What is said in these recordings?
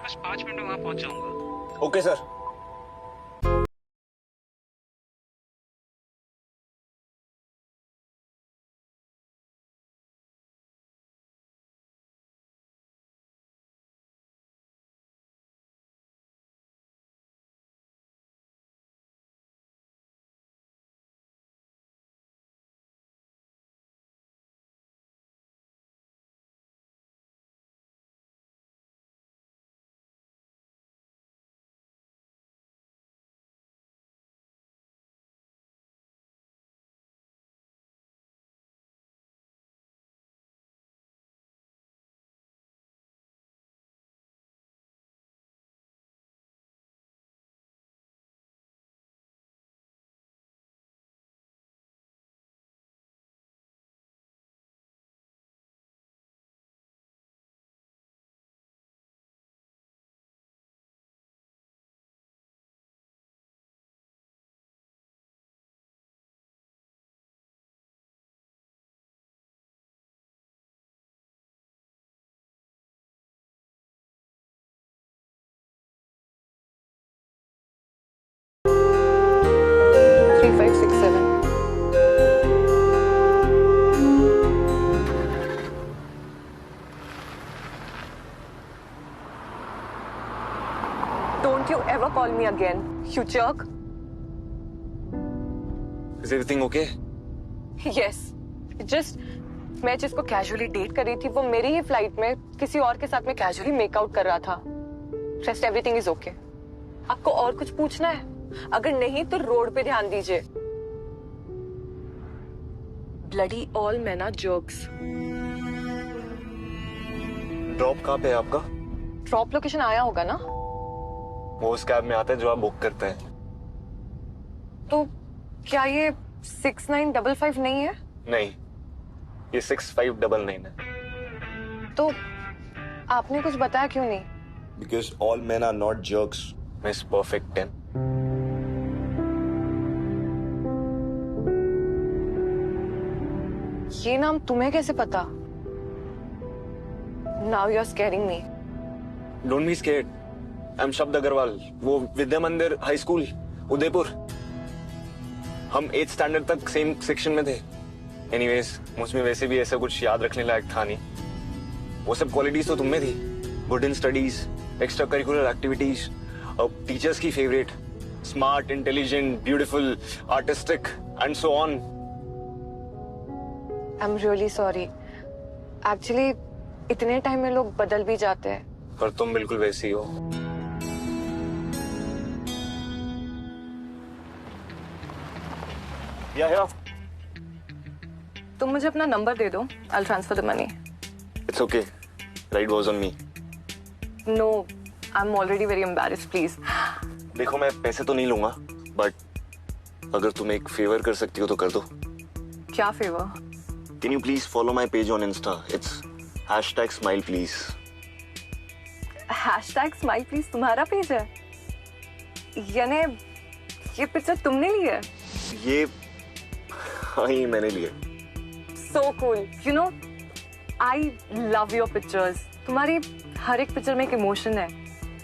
बस 5 मिनट में वहां पहुंच जाऊंगा। Okay sir. Three, five, six, seven. Don't you ever call me again, you jerk. Is everything okay? Yes. Just मैं जिसको कैजुअली डेट कर रही थी वो मेरी ही फ्लाइट में किसी और के साथ में कैजुअली मेकआउट कर रहा था। Rest everything is okay. आपको और कुछ पूछना है? अगर नहीं तो रोड पे ध्यान दीजिए। Bloody all men are jerks. Drop कहाँ पे है आपका? ड्रॉप लोकेशन आया होगा ना? वो उस कैब में आता है जो आप बुक करते हैं। तो क्या ये 6955 नहीं है? नहीं, ये 6599 है। तो आपने कुछ बताया क्यों नहीं? Because all men are not jerks, Miss Perfect 10. ये नाम तुम्हें कैसे पता? Now you're scaring me. Don't be scared. I'm शब्द अग्रवाल, वो विद्या मंदिर हाई स्कूल उदयपुर। हम 8th स्टैंडर्ड तक सेम सेक्शन में थे। एनीवेज, मुझमें वैसे भी ऐसा कुछ याद रखने लायक था नहीं। वो सब क्वालिटीज तो तुम में थी। Good in studies, extra curricular activities, teachers की favourite, smart, intelligent, beautiful, artistic and so on. I'm really sorry. Actually, इतने टाइम में लोग बदल भी जाते हैं। पर तुम बिल्कुल वैसी हो। या तुम मुझे अपना नंबर दे दो। I'll transfer the money. It's okay. Ride was on me. No, I'm already very embarrassed. Please. देखो, मैं पैसे तो नहीं लूंगा, बट अगर तुम एक फेवर कर सकती हो तो कर दो। क्या favour? Can you please follow my page on Insta? It's #SmilePlease. #smile please तुम्हारा पेज है? यानी ये पिक्चर तुमने ली है? ये हाँ, ये मैंने लिया। So cool. You know, I love your pictures. तुम्हारी हर एक पिक्चर में एक इमोशन है।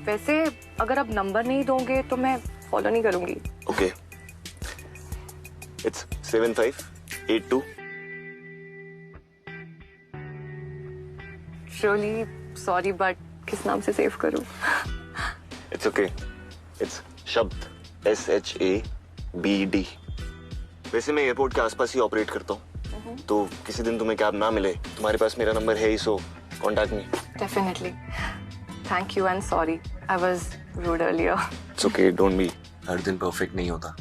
वैसे अगर आप नंबर नहीं दोगे तो मैं फॉलो नहीं करूंगी। Okay. It's 7582. Really sorry, but किस नाम से सेव करूं? It's okay. It's शब्द SHABD. वैसे मैं एयरपोर्ट के आसपास ही ऑपरेट करता हूँ, तो किसी दिन तुम्हें कैब ना मिले, तुम्हारे पास मेरा नंबर है ही, so contact me. Definitely. Thank you and sorry. I was rude earlier. It's okay, don't be. हर दिन परफेक्ट नहीं होता।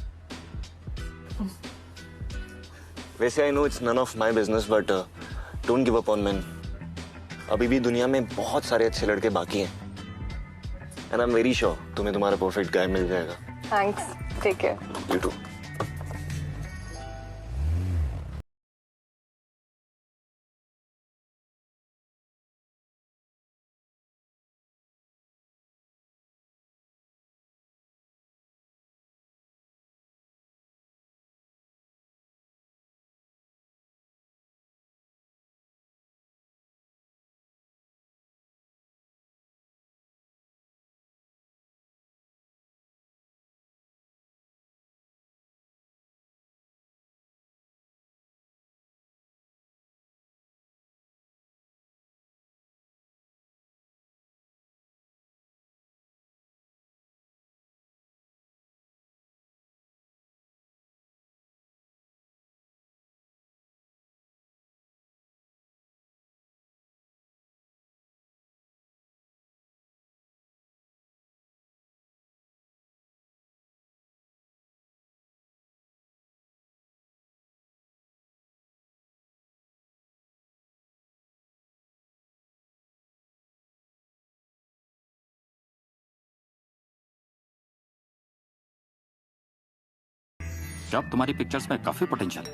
वैसे I know it's none of my business, but don't give up on men. अभी भी दुनिया में बहुत सारे अच्छे लड़के बाकी हैं। And I'm very sure तुम्हें तुम्हारा परफेक्ट गाय मिल जाएगा। Thanks. Take care. You too. शब, तुम्हारी पिक्चर्स में काफी पोटेंशियल है।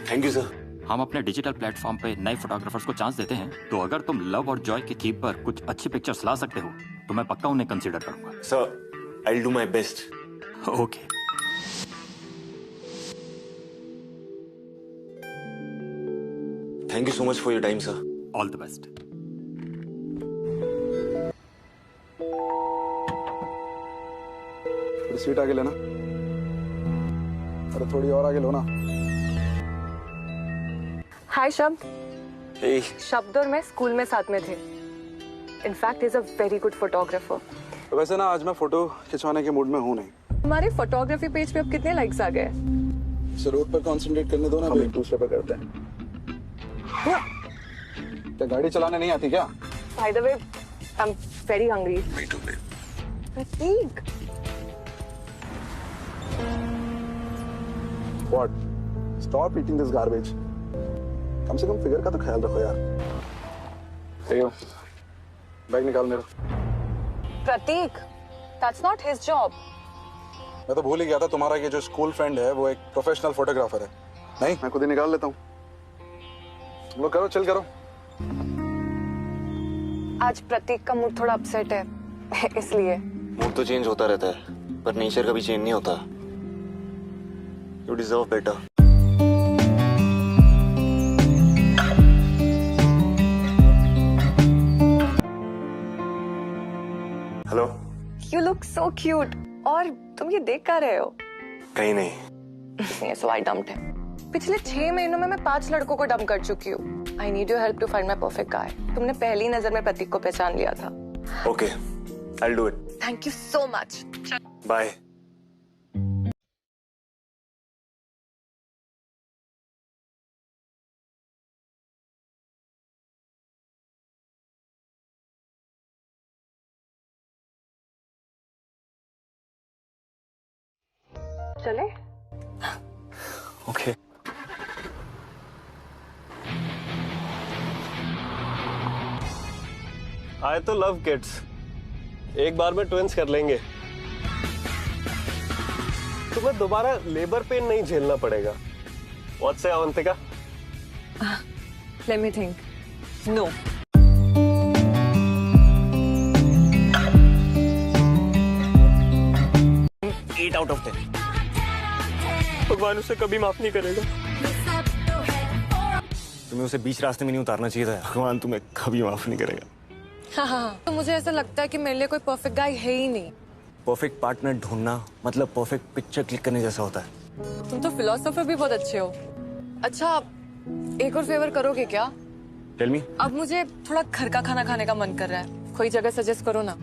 Thank you sir. हम अपने डिजिटल प्लेटफॉर्म पे नए फोटोग्राफर्स को चांस देते हैं, तो अगर तुम लव और जॉय की थीम पर कुछ अच्छी पिक्चर्स ला सकते हो तो मैं पक्का उन्हें कंसीडर करूंगा। Sir, I will do my best. Okay. Thank you so much for your time sir. All the best. थोड़ी स्वीट आगे लेना। अरे थोड़ी और आगे लो ना। हाय शब्द। Hey, शब्द और मैं स्कूल में साथ में थे। In fact is a very good photographer. वैसे ना आज मैं फोटो खिंचवाने के मूड में हूँ नहीं। हमारे फोटोग्राफी पेज पे अब कितने लाइक्स आ गए? इसे रोड पर कंसंट्रेट करने दो ना, हम एक दूसरे पे करते हैं। क्या गाड़ी चलाने नहीं आती क्या? By the way, I am very hungry. me too, babe. Prateek, What? Stop eating this garbage. कम से कम फिगर का तो ख्याल रखो यार। बैग निकाल मेरा। प्रतीक, that's not his job. मैं तो भूल ही गया था तुम्हारा ये जो स्कूल फ्रेंड है वो एक प्रोफेशनल फोटोग्राफर है। नहीं, मैं खुद ही निकाल लेता हूँ। तुम लोग करो, चिल करो। आज प्रतीक का मूड थोड़ा अपसेट है, इसलिए। मूड तो चेंज होता रहता है, पर नेचर कभी चेंज नहीं होता। You deserve better. Hello. You look so cute. और तुम ये देख क्या रहे हो? कहीं नहीं। सो आई डम्प्ड हिम। पिछले 6 महीनों में मैं 5 लड़कों को डंप कर चुकी हूँ। I need your help to find my perfect guy. तुमने पहली नजर में प्रतीक को पहचान लिया था। Okay, I will do it. Thank you so much. Bye. चले? Okay. I too love kids. एक बार में ट्विंस कर लेंगे। तुम्हें दोबारा लेबर पेन नहीं झेलना पड़ेगा। What's say Avantika? Let me think. No. 8 out of 10। भगवान उसे कभी माफ नहीं करेगा। तुम्हें उसे बीच रास्ते में नहीं उतारना चाहिए था। भगवान तुम्हें कभी माफ नहीं करेगा। हाँ, तो मुझे ऐसा लगता है कि मेरे लिए कोई परफेक्ट गाय है ही नहीं। परफेक्ट पार्टनर ढूंढना मतलब परफेक्ट पिक्चर क्लिक करने जैसा होता है। तुम तो फिलोसोफर भी बहुत अच्छे हो। अच्छा, एक और फेवर करोगे क्या? Tell me. अब मुझे थोड़ा घर का खाना खाने का मन कर रहा है। कोई जगह सजेस्ट करो ना।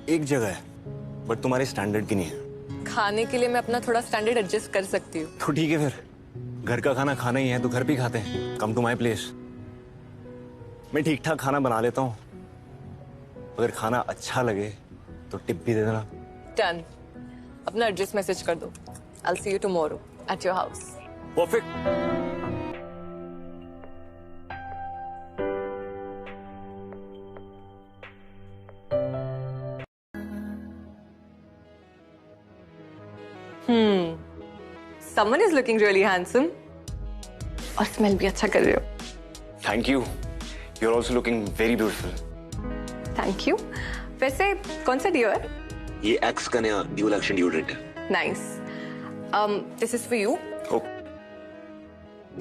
एक जगह है, बट तुम्हारे स्टैंडर्ड की नहीं है। खाने के लिए मैं अपना थोड़ा स्टैंडर्ड एडजस्ट कर सकती हूँ। तो ठीक है फिर, घर का खाना खाना ही है तो घर पे ही खाते हैं। Come to my place. मैं ठीक ठाक खाना बना लेता हूँ। अगर खाना अच्छा लगे तो टिप भी दे देना। डन। अपना एड्रेस मैसेज कर दो। I'll see you tomorrow at your house. Perfect. Someone is looking really handsome. और स्मेल भी अच्छा कर रहे हो। Thank you. You are also looking very beautiful. Thank you. वैसे कौन सा डियो है? ये एक्स का नया ड्यूल एक्शन डिओड्रेंट है। Nice. This is for you. ओ,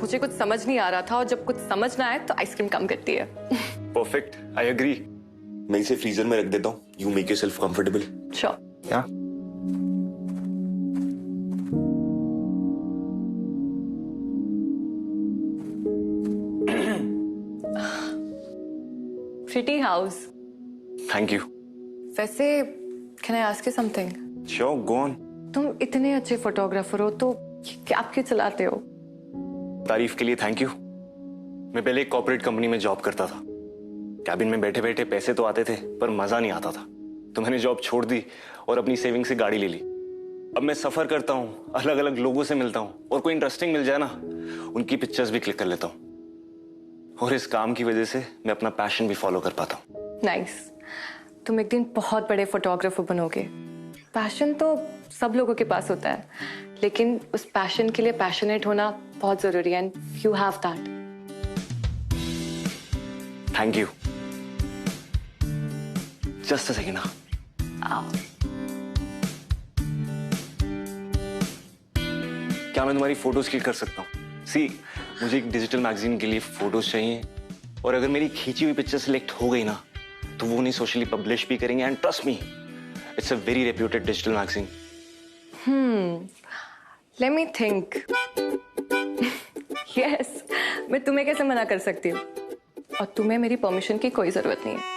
मुझे कुछ समझ नहीं आ रहा था और जब कुछ समझ ना आए तो आइसक्रीम कम करती है। Perfect, I agree. मैं इसे फ्रीजर में रख देता हूँ। You make yourself comfortable. Sure. या Pretty house. Thank you. वैसे can I ask you something? Sure, go on. तुम इतने अच्छे फोटोग्राफर हो तो कैब क्यों चलाते हो? तारीफ के लिए थैंक यू। मैं पहले एक कॉर्पोरेट कंपनी में जॉब करता था। कैबिन में बैठे बैठे पैसे तो आते थे पर मजा नहीं आता था, तो मैंने जॉब छोड़ दी और अपनी सेविंग से गाड़ी ले ली। अब मैं सफर करता हूँ, अलग अलग लोगों से मिलता हूँ और कोई इंटरेस्टिंग मिल जाए ना, उनकी पिक्चर्स भी क्लिक कर लेता हूँ। और इस काम की वजह से मैं अपना पैशन भी फॉलो कर पाता हूँ। नाइस। तुम एक दिन बहुत बड़े फोटोग्राफर बनोगे। पैशन तो सब लोगों के पास होता है, लेकिन उस पैशन के लिए पैशनेट होना बहुत जरूरी है, and you have that. Thank you. Just a second. क्या मैं तुम्हारी फोटोज क्लिक कर सकता हूँ? सी, मुझे एक डिजिटल मैगजीन के लिए फोटोज चाहिए, और अगर मेरी खींची हुई पिक्चर सिलेक्ट हो गई ना, तो वो उन्हें सोशली पब्लिश भी करेंगे. And trust me, it's a very reputed digital magazine. Late me think. Yes, मैं तुम्हें कैसे मना कर सकती हूँ, और तुम्हें मेरी परमिशन की कोई जरूरत नहीं है.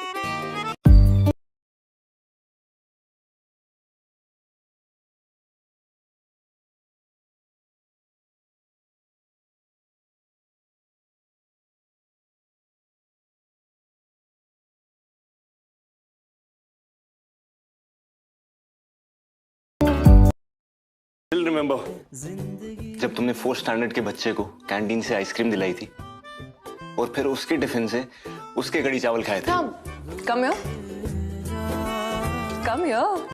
Still remember, जब तुमने 4th स्टैंडर्ड के बच्चे को कैंटीन से आइसक्रीम दिलाई थी, और फिर उसके टिफिन से उसके कड़ी चावल खाए थे. Come here. Come here.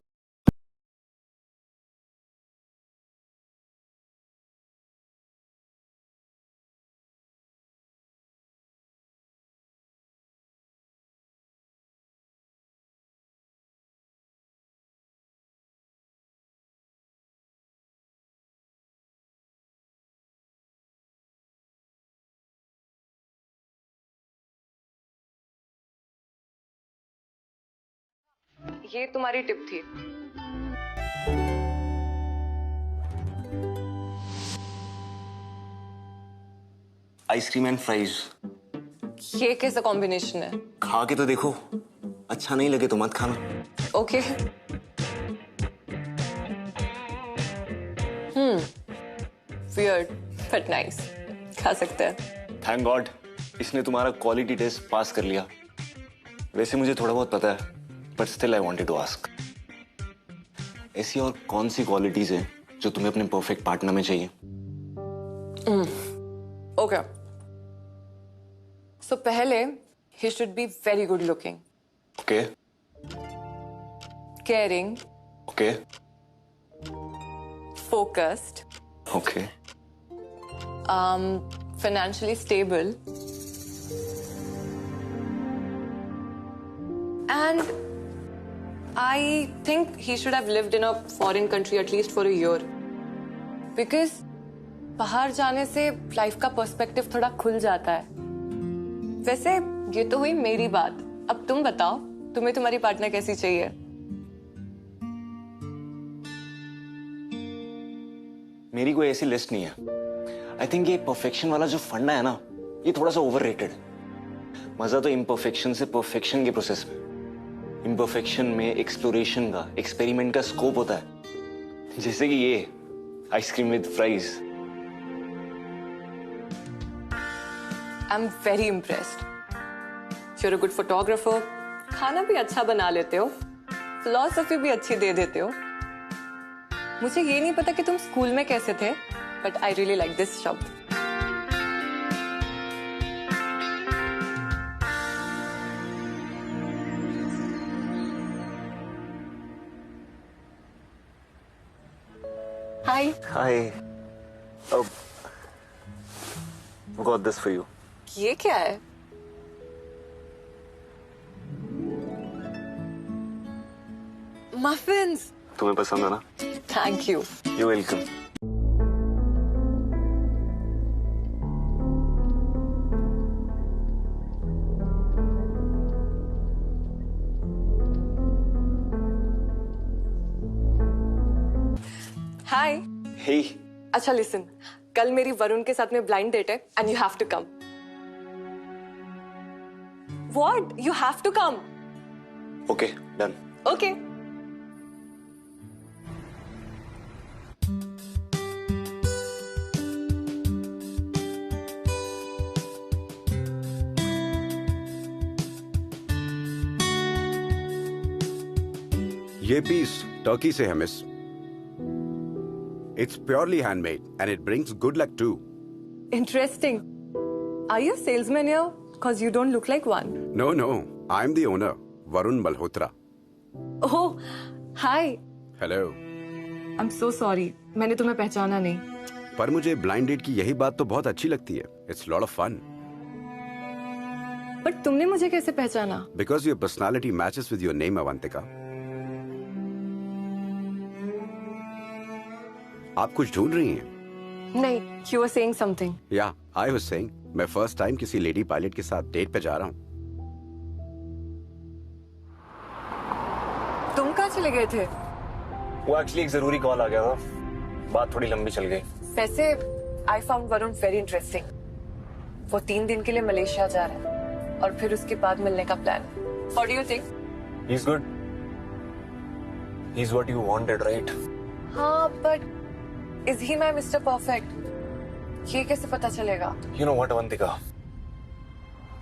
ये तुम्हारी टिप थी. Ice cream and fries. ये कैसा कॉम्बिनेशन है? खा के तो देखो, अच्छा नहीं लगे तो मत खाना. ओके. Weird but nice. खा सकते हैं. थैंक गॉड, इसने तुम्हारा क्वालिटी टेस्ट पास कर लिया. वैसे मुझे थोड़ा बहुत पता है, but still I wanted to ask, ऐसी और कौन सी क्वालिटीज हैं जो तुम्हें अपने परफेक्ट पार्टनर में चाहिए? ओके. सो पहले he should be very good looking, okay. Caring, okay. Focused, okay. financially stable, and I think he should have lived in a foreign country at least for a year, because बाहर जाने से life का perspective थोड़ा खुल जाता है. वैसे ये तो हुई मेरी बात, अब तुम बताओ तुम्हें तुम्हारी पार्टनर कैसी चाहिए? मेरी कोई ऐसी लिस्ट नहीं है. आई थिंक ये परफेक्शन वाला जो फंडा है ना, ये थोड़ा सा ओवररेटेड है. मजा तो इम्परफेक्शन से परफेक्शन के प्रोसेस में. इम्परफेक्शन में एक्सप्लोरेशन का, एक्सपेरिमेंट का स्कोप होता है, जैसे कि ये ice cream with fries. I am very impressed. You are a good photographer, खाना भी अच्छा बना लेते हो, फिलॉसफी भी अच्छी दे देते हो. मुझे ये नहीं पता कि तुम स्कूल में कैसे थे, but I really like this शब्द. Hi. Hi. Got this for you. ये क्या है? मफिन्स. तुम्हें पसंद है ना? Thank you. You welcome. Hi. Hey. अच्छा लिसन, कल मेरी वरुण के साथ में ब्लाइंड डेट है, and you have to come. What? You have to come. Okay, done. Okay. ये पीस टर्की से है miss. It's purely handmade and it brings good luck too. Interesting. Are you a salesman here? Because you don't look like one. No, I'm the owner, Varun Malhotra. Oh, hi. Hello. I'm so sorry. मैंने तुम्हें पहचाना नहीं. पर मुझे blind date की यही बात तो बहुत अच्छी लगती है. It's lot of fun. But तुमने मुझे कैसे पहचाना? Because your personality matches with your name Avantika. आप कुछ ढूंढ रही हैं? नहीं, you were saying something. या आई वाज सेइंग मैं फर्स्ट टाइम किसी लेडी पायलट के साथ डेट पे जा रहा हूँ. तुम कहाँ चले गए थे? वो एक्चुअली एक जरूरी कॉल आ गया था. बात थोड़ी लंबी चल गई. वैसे I found Varun very interesting. वो 3 दिन के लिए मलेशिया जा रहा है और फिर उसके बाद मिलने का plan. What do you think? He's good. He's what you wanted, right? हाँ, but is he my Mr. Perfect? ये कैसे पता चलेगा? You know what, Avantika?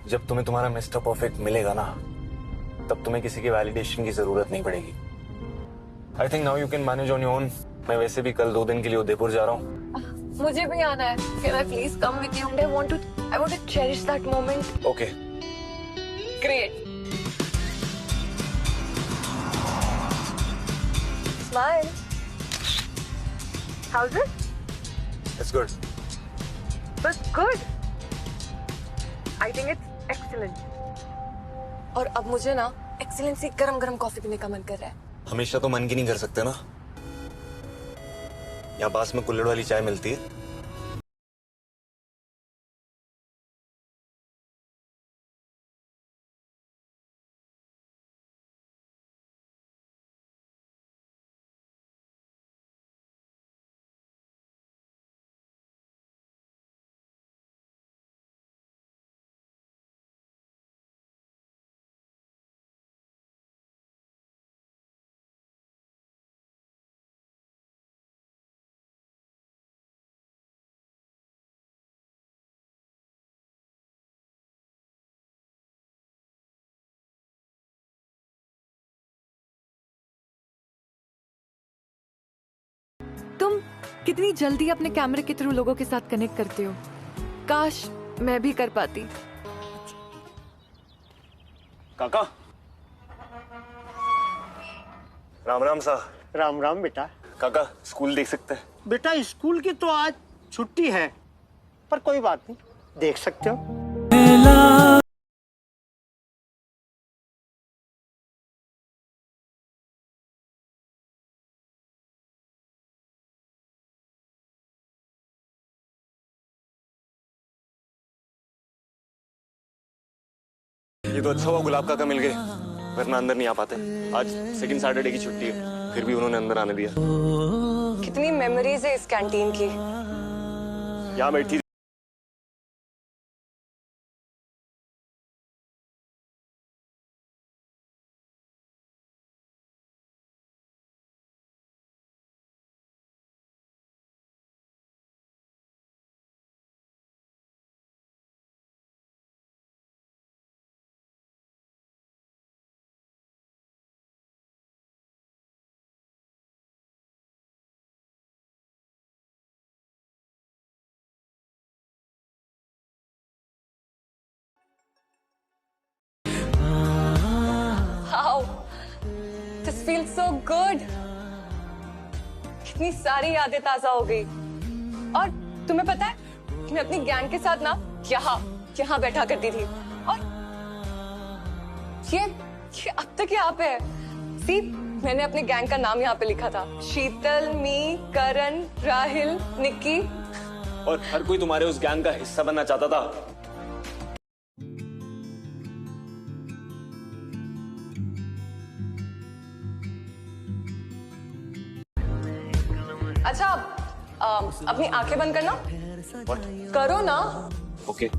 जब तुम्हें तुम्हारा मिस्टर परफेक्ट मिलेगा ना, तब तुम्हें किसी की वैलिडेशन की जरूरत नहीं पड़ेगी. I think now you can manage on your own. मैं वैसे भी कल 2 दिन के लिए उदयपुर जा रहा हूँ. मुझे भी आना है. Can I please come with you? I want to cherish that moment. Okay. Great. Smile. How's it? It's good. But good. I think it's excellent. और अब मुझे ना एक्सीलेंसी गरम-गरम कॉफी पीने का मन कर रहा है. हमेशा तो मन की नहीं कर सकते ना. यहाँ पास में कुल्हड़ वाली चाय मिलती है. तुम कितनी जल्दी अपने कैमरे के थ्रू लोगों के साथ कनेक्ट करते हो. काश मैं भी कर पाती. काका. राम राम सा. राम राम बेटा. काका स्कूल देख सकते हैं? बेटा स्कूल की तो आज छुट्टी है, पर कोई बात नहीं, देख सकते हो. ये तो अच्छा हुआ गुलाब काका मिल गए, वरना अंदर नहीं आ पाते. आज सेकंड सैटरडे की छुट्टी है, फिर भी उन्होंने अंदर आने दिया. कितनी मेमोरीज है इस कैंटीन की. यहाँ बैठी Wow, this feels so good. कितनी सारी यादें ताजा हो गई. और तुम्हें पता है, मैं अपनी गैंग के साथ ना यहाँ बैठा करती थी. और ये अब तक यहाँ पे है. सी, मैंने अपने गैंग का नाम यहाँ पे लिखा था. शीतल, मी, करण, राहिल, निक्की. और हर कोई तुम्हारे उस गैंग का हिस्सा बनना चाहता था. अच्छा, अपनी आंखें बंद करना. What? करो ना. ओके.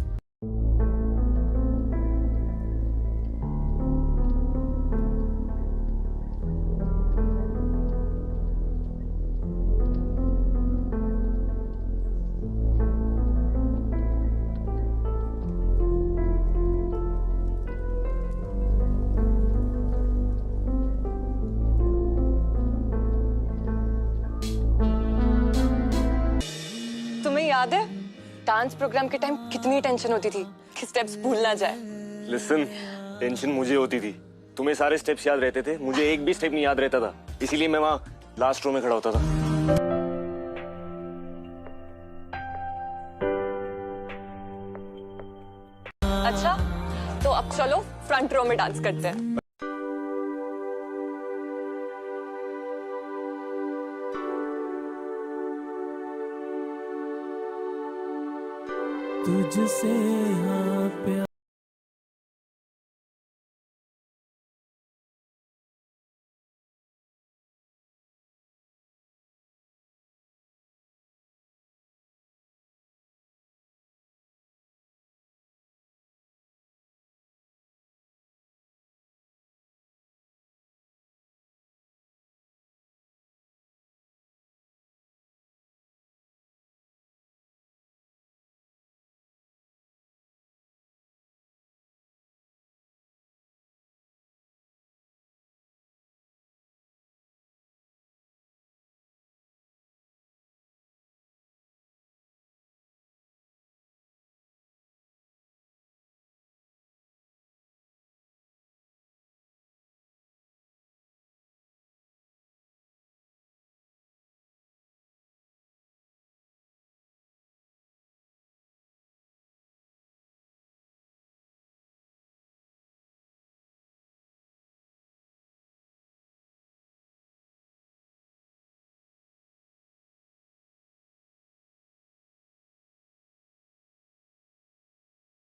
तुम्हें याद है डांस प्रोग्राम के टाइम कितनी टेंशन होती थी कि स्टेप्स भूल ना जाए. लिसन, टेंशन मुझे होती थी. तुम्हें सारे स्टेप्स याद रहते थे, मुझे एक भी स्टेप नहीं याद रहता था. इसीलिए मैं वहाँ लास्ट रो में खड़ा होता था. शो में डांस करते हैं। तुझसे हाँ प्यार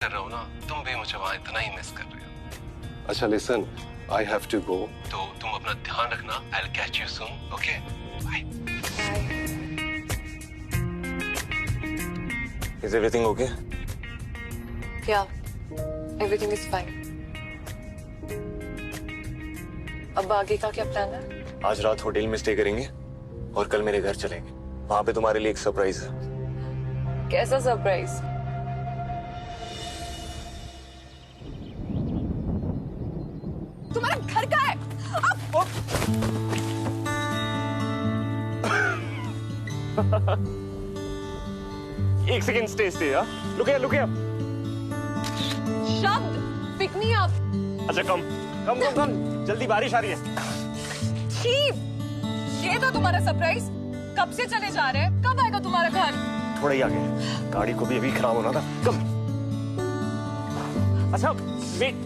कर रहा हूँ ना, तुम भी मुझे वहां इतना ही मिस कर रहे हो। अच्छा listen, I have to go. तो तुम अपना ध्यान रखना। I will catch you soon, okay? Bye. Is everything okay? क्या? Everything is fine. अब आगे का क्या प्लान है? आज रात होटल में स्टे करेंगे और कल मेरे घर चलेंगे। वहां पे तुम्हारे लिए एक सरप्राइज है। कैसा सरप्राइज? तुम्हारा घर का है? एक second, stay stay. Look here, look here. शब्द पिक मी अप। अच्छा कम कम कम कम, जल्दी बारिश आ रही है। छी, ये तो तुम्हारा सरप्राइज। कब से चले जा रहे हैं? कब आएगा तुम्हारा घर? थोड़ा ही आगे, गाड़ी को भी अभी खराब होना था। कम। अच्छा वेट।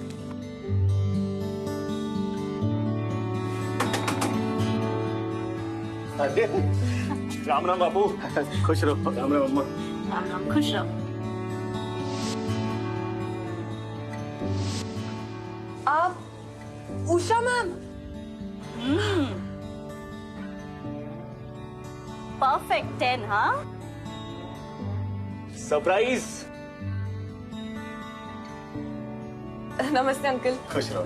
राम राम बापू। खुश रहो। राम राम अम्मा। राम राम, खुश रहो। आप उषा मैम? परफेक्ट 10, हाँ? सरप्राइज। नमस्ते अंकल। खुश रहो।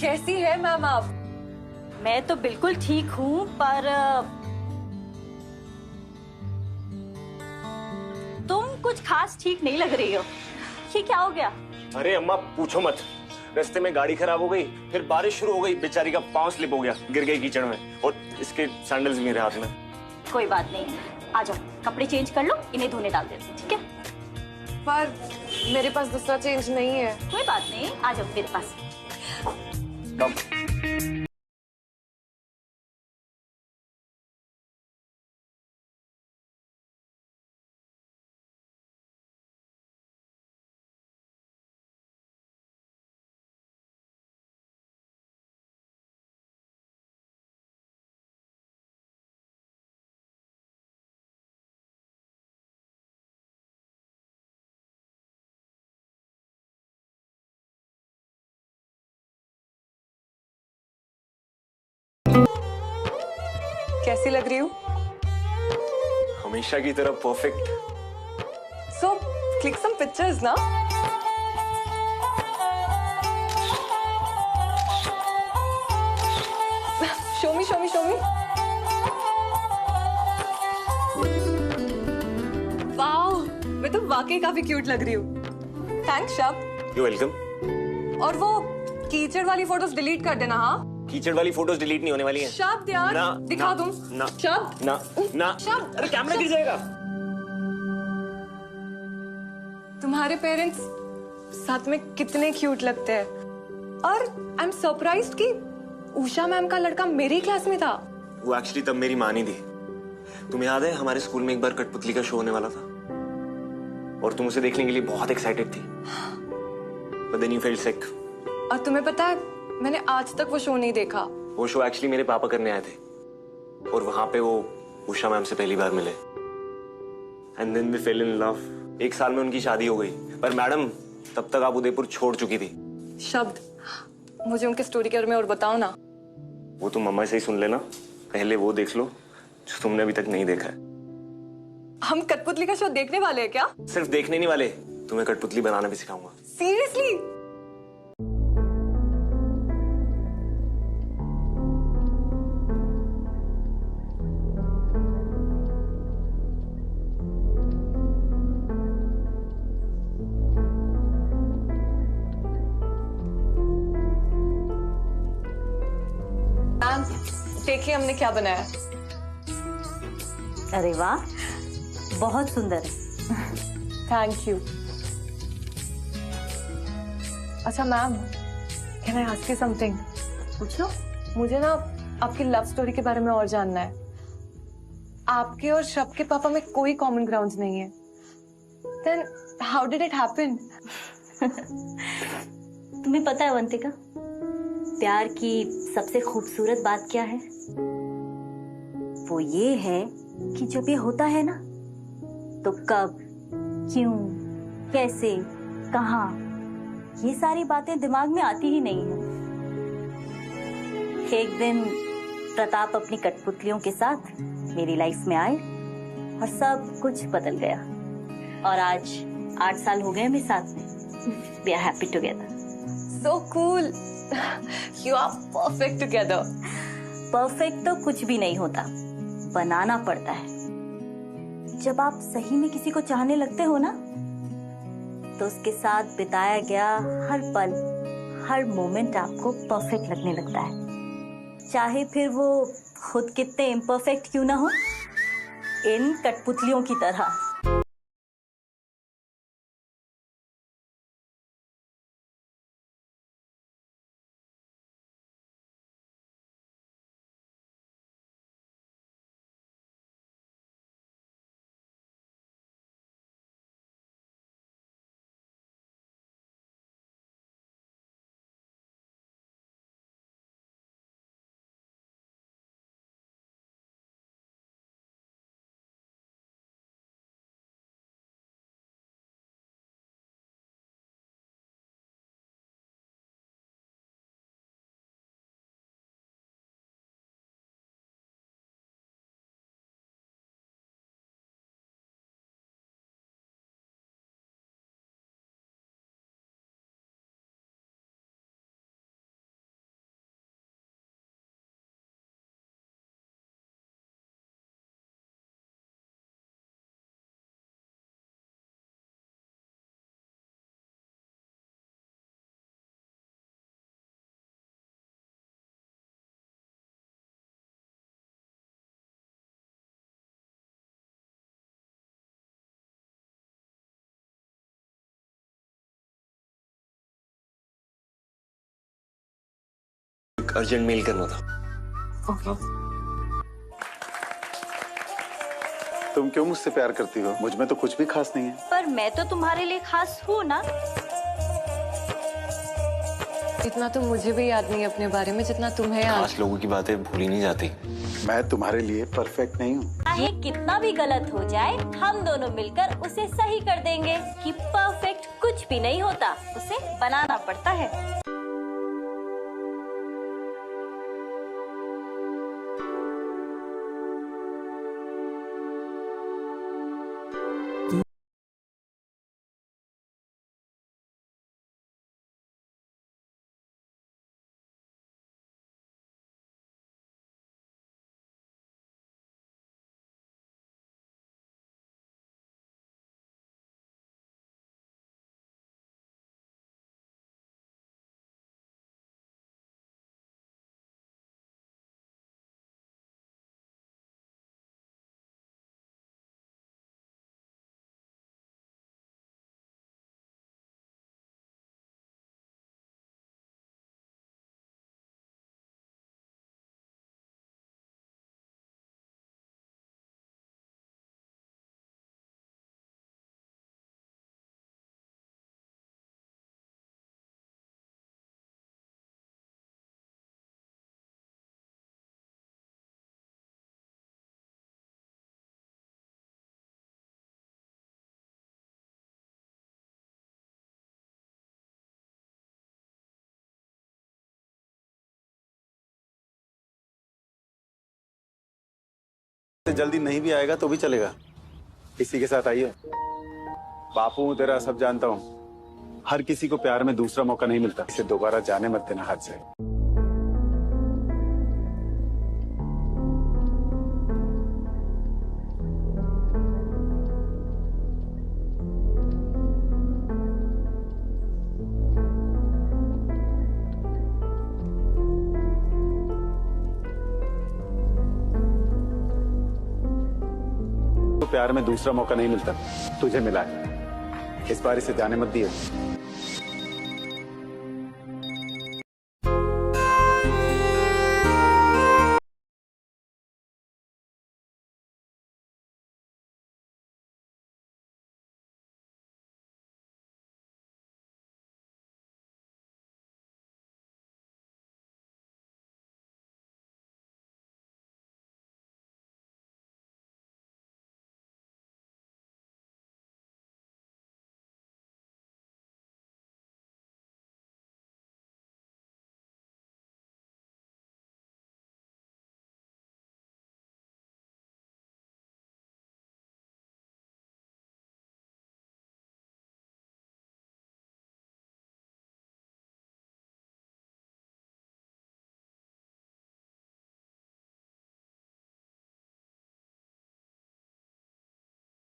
कैसी है मैम आप? मैं तो बिल्कुल ठीक हूँ, पर तुम कुछ खास ठीक नहीं लग रही हो। ये क्या हो गया? अरे अम्मा पूछो मत, रास्ते में गाड़ी खराब हो गई, फिर बारिश शुरू हो गई, बेचारी का पांव स्लिप हो गया, गिर गई कीचड़ में, और इसके सैंडल्स भी मेरे हाथ में। कोई बात नहीं, आ जाओ, कपड़े चेंज कर लो, इन्हें धोने डाल देते हैं, ठीक है? पर मेरे पास दूसरा चेंज नहीं है। कोई बात नहीं, आ जाओ मेरे पास। कम। कैसी लग रही हूँ? हमेशा की तरह perfect. So, click some pictures ना? Show me, show me, show me. Wow, मैं तो वाकई काफी क्यूट लग रही हूँ। Thanks Shab. You welcome. और वो कीचड़ वाली फोटोज डिलीट कर देना, हाँ? कीचड़ वाली फोटोज डिलीट नहीं होने वाली हैं। शब्द यार, ना, दिखा ना, तुम। ना, शब्द, ना, ना, शब्द, अरे कैमरा गिर जाएगा। तुम्हारे पेरेंट्स साथ में कितने क्यूट लगते हैं। और आई एम सरप्राइज्ड कि उषा मैम का लड़का मेरी क्लास में था। वो एक्चुअली तब मेरी माँ नहीं थी। तुम्हें याद है हमारे स्कूल में एक बार कठपुतली का शो होने वाला था और तुम उसे देखने के लिए बहुत एक्साइटेड थी। But then you felt sick और तुम्हें पता है, मैंने आज तक वो शो नहीं देखा। वो शो एक्चुअली मेरे पापा करने आए थे और वहां पे वो उषा मैम से पहली बार मिले and then we fell in love. 1 साल में उनकी शादी हो गई, पर मैडम तब तक आप उदयपुर छोड़ चुकी थी। शब्द, मुझे उनकी स्टोरी के बारे में और बताओ ना। वो तुम मम्मा से ही सुन लेना, पहले वो देख लो जो तुमने अभी तक नहीं देखा है। हम कठपुतली का शो देखने वाले हैं क्या? सिर्फ देखने नहीं वाले, तुम्हें कठपुतली बनाना भी सिखाऊंगा। सीरियसली? मैम, देखिए हमने क्या बनाया। अरे वाह, बहुत सुंदर है। Thank you. अच्छा ma'am, can I ask you something? पूछो। मुझे ना आपकी लव स्टोरी के बारे में और जानना है। आपके और शब के पापा में कोई कॉमन ग्राउंड्स नहीं है। Then how did it happen? तुम्हें पता है अवंतिका, प्यार की सबसे खूबसूरत बात क्या है? वो ये है कि जब ये होता है ना, तो कब, क्यों, कैसे, कहाँ, ये सारी बातें दिमाग में आती ही नहीं है। एक दिन प्रताप अपनी कठपुतलियों के साथ मेरी लाइफ में आए और सब कुछ बदल गया। और आज 8 साल हो गए हमें साथ में। We are happy together. So cool. You are perfect together. Perfect तो कुछ भी नहीं होता, बनाना पड़ता है। जब आप सही में किसी को चाहने लगते हो ना, तो उसके साथ बिताया गया हर पल, हर मोमेंट आपको परफेक्ट लगने लगता है, चाहे फिर वो खुद कितने इम्परफेक्ट क्यों ना हो, इन कठपुतलियों की तरह। अर्जेंट मेल करना था। ओके। तुम क्यों मुझसे प्यार करती हो? मुझ में तो कुछ भी खास नहीं है। पर मैं तो तुम्हारे लिए खास हूँ ना। इतना तो मुझे भी याद नहीं अपने बारे में जितना तुम्हें याद। खास लोगों की बातें भूली नहीं जाती। मैं तुम्हारे लिए परफेक्ट नहीं हूँ। चाहे कितना भी गलत हो जाए, हम दोनों मिलकर उसे सही कर देंगे। कि परफेक्ट कुछ भी नहीं होता, उसे बनाना पड़ता है। जल्दी नहीं भी आएगा तो भी चलेगा, इसी के साथ आइए। बापू हूँ तेरा, सब जानता हूँ। हर किसी को प्यार में दूसरा मौका नहीं मिलता, इसे दोबारा जाने मत देना हाथ से। प्यार में दूसरा मौका नहीं मिलता, तुझे मिला है। इस बार इसे जाने मत दिए।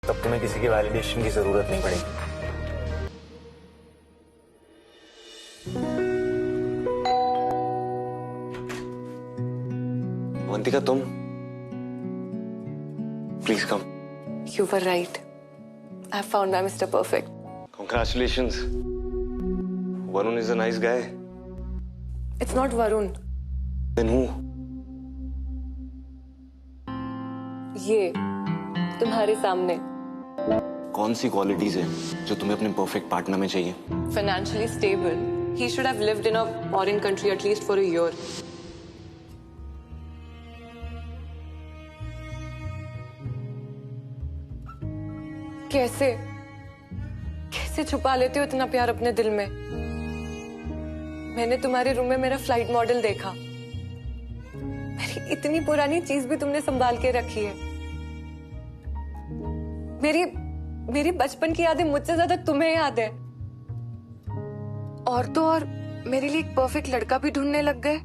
तब तुम्हें किसी की वैलिडेशन की जरूरत नहीं पड़ेगी। अवंतिका, तुम please come. You were right. I found my Mr. Perfect. Congratulations. Varun is a nice guy. It's not Varun. Then who? ये तुम्हारे सामने। कौन सी क्वालिटीज है जो तुम्हें अपने परफेक्ट पार्टनर में चाहिए? Financially stable. He should have lived in a foreign country at least for a year. कैसे कैसे छुपा लेते हो इतना प्यार अपने दिल में? मैंने तुम्हारे रूम में मेरा फ्लाइट मॉडल देखा। मेरी इतनी पुरानी चीज भी तुमने संभाल के रखी है। मेरी बचपन की यादें मुझसे ज्यादा तुम्हें याद है। और तो और मेरे लिए एक परफेक्ट लड़का भी ढूंढने लग गए।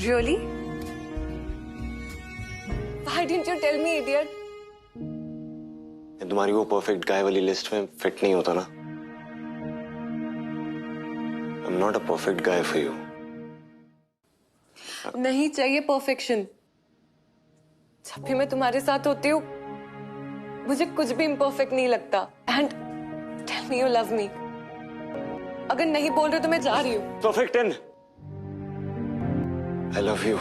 Really? Why didn't you tell me, idiot? तुम्हारी वो परफेक्ट गाय वाली लिस्ट में फिट नहीं होता ना। I'm not a perfect guy for you. नहीं चाहिए परफेक्शन। जब भी मैं तुम्हारे साथ होती हूँ मुझे कुछ भी इम्परफेक्ट नहीं लगता। And tell me you love me. अगर नहीं बोल रहे तो मैं जा रही हूँ। Perfect 10. I love you.